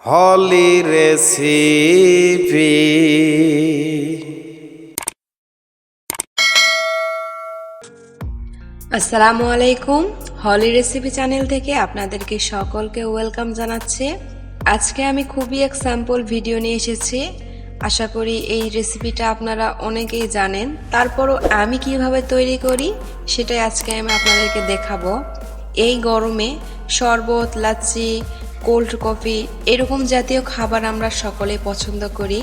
হলি recipe. আসসালামু আলাইকুম, হলি recipe channel থেকে আপনাদেরকে সকলকে ওয়েলকাম জানাচ্ছি। আজকে আমি খুবই এক স্যাম্পল ভিডিও নিয়ে এসেছি। আশা করি এই রেসিপিটা আপনারা অনেকেই জানেন, তারপরও আমি কিভাবে তৈরি করি সেটাই আজকে আমি আপনাদেরকে দেখাবো। এই গরমে শরবত, লাচ্ছি, কোল্ড কফি এরকম জাতীয় খাবার আমরা সকলেই পছন্দ করি।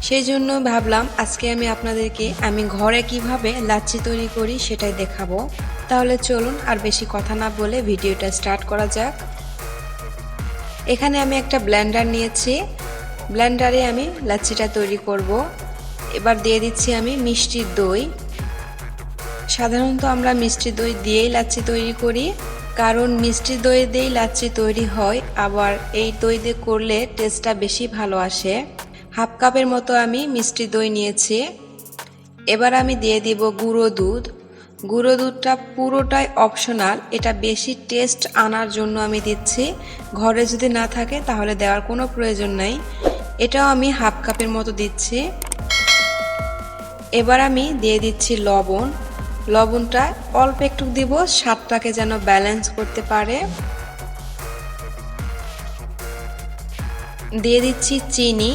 সেই জন্য ভাবলাম আজকে আমি আপনাদেরকে ঘরে কিভাবে লাচ্ছি তৈরি করি সেটাই দেখাবো। তাহলে চলুন আর বেশি কথা না বলে ভিডিওটা স্টার্ট করা যাক। এখানে আমি একটা ব্লেন্ডার নিয়েছি, ব্লেন্ডারে আমি লাচ্ছিটা তৈরি করব। এবার দিয়ে দিচ্ছি আমি মিষ্টির দই। সাধারণত আমরা মিষ্টি দই দিয়েই লাচ্ছি তৈরি করি, কারণ মিষ্টি দই দিয়েই লাচ্ছি তৈরি হয়, আবার এই দই দিয়ে করলে টেস্টটা বেশি ভালো আসে। হাফ কাপের মতো আমি মিষ্টি দই নিয়েছি। এবার আমি দিয়ে দিব গুঁড়ো দুধ। গুঁড়ো দুধটা পুরোটাই অপশনাল, এটা বেশি টেস্ট আনার জন্য আমি দিচ্ছি। ঘরে যদি না থাকে তাহলে দেওয়ার কোনো প্রয়োজন নাই। এটাও আমি হাফ কাপের মতো দিচ্ছি। এবার আমি দিয়ে দিচ্ছি লবণ। লবণটা অল্প একটু দিব, স্বাদটাকে যেন ব্যালেন্স করতে পারে। দিয়ে দিচ্ছি চিনি।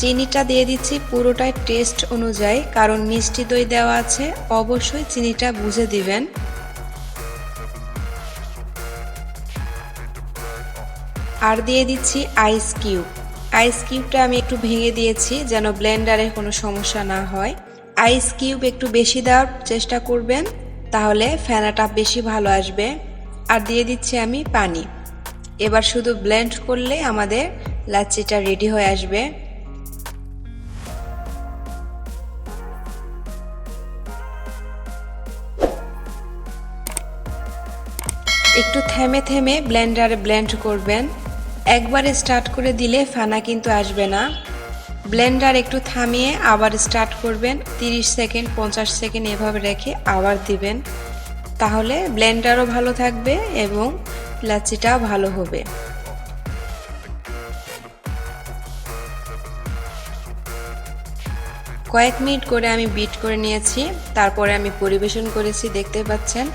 চিনিটা দিয়ে দিচ্ছি পুরোটাই টেস্ট অনুযায়ী, কারণ মিষ্টি দই দেওয়া আছে, অবশ্যই চিনিটা বুঝে দিবেন। আর দিয়ে দিচ্ছি আইস কিউব। আইস কিউবটা আমি একটু ভেঙে দিয়েছি যেন ব্লেন্ডারে কোনো সমস্যা না হয়। আইস কিউব একটু বেশি দেওয়ার চেষ্টা করবেন, তাহলে ফেনাটা বেশি ভালো আসবে। আর দিয়ে দিচ্ছি আমি পানি। এবার শুধু ব্লেন্ড করলে আমাদের লাচ্ছিটা রেডি হয়ে আসবে। একটু থেমে থেমে ব্লেন্ডারে ব্লেন্ড করবেন, একবারে স্টার্ট করে দিলে ফেনা কিন্তু আসবে না। ব্লেন্ডার একটু থামিয়ে আবার স্টার্ট করবেন, 30 সেকেন্ড 50 সেকেন্ড এভাবে রেখে আবার দিবেন, তাহলে ব্লেন্ডারও ভালো থাকবে এবং লাচ্ছিটাও ভালো হবে। কয়েক মিনিট করে আমি বিট করে নিয়েছি, তারপরে আমি পরিবেশন করেছি, দেখতে পাচ্ছেন।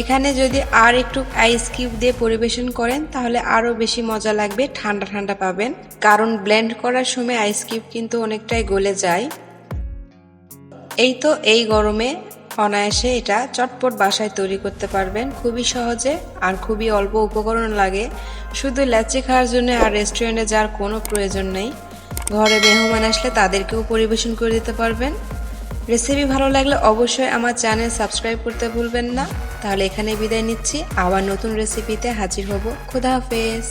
এখানে যদি আর একটু আইস কিউব দিয়ে পরিবেশন করেন তাহলে আরও বেশি মজা লাগবে, ঠান্ডা ঠান্ডা পাবেন, কারণ ব্লেন্ড করার সময় আইস কিউব কিন্তু অনেকটাই গলে যায়। এই তো এই গরমে অনায়াসে এটা চটপট বাসায় তৈরি করতে পারবেন খুবই সহজে, আর খুবই অল্প উপকরণ লাগে। শুধু লাচ্ছি খাওয়ার জন্য আর রেস্টুরেন্টে যাওয়ার কোনো প্রয়োজন নেই। ঘরে মেহমান আসলে তাদেরকেও পরিবেশন করে দিতে পারবেন। রেসিপি ভালো লাগলে অবশ্যই আমার চ্যানেল সাবস্ক্রাইব করতে ভুলবেন না। তাহলে এখানে বিদায় নিচ্ছি, আবার নতুন রেসিপিতে হাজির হব। খোদা হাফেজ।